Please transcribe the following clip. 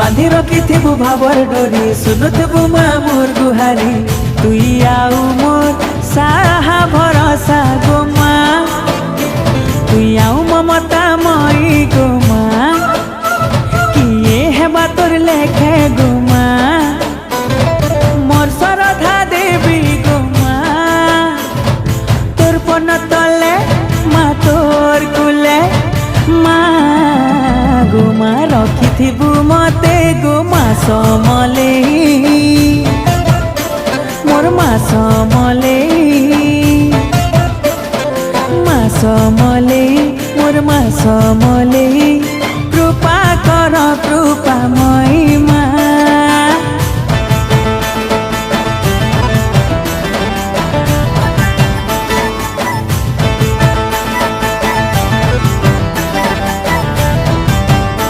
बांधी रखिथिबु भावर डोरी सुनुथिबु मा मोर गुहारी तुई आउ मोर साहा भरोसा गो मा तुई आउ ममता मई गो मा किए हेबा तोर लेखे गो मा मोर सरधा देवी गो मा तोर पन तले मा तोर कुले मा गो मा रखिथिबु मते गो मा समले मोर मा समले मोर मा समले कृपा कर कृपा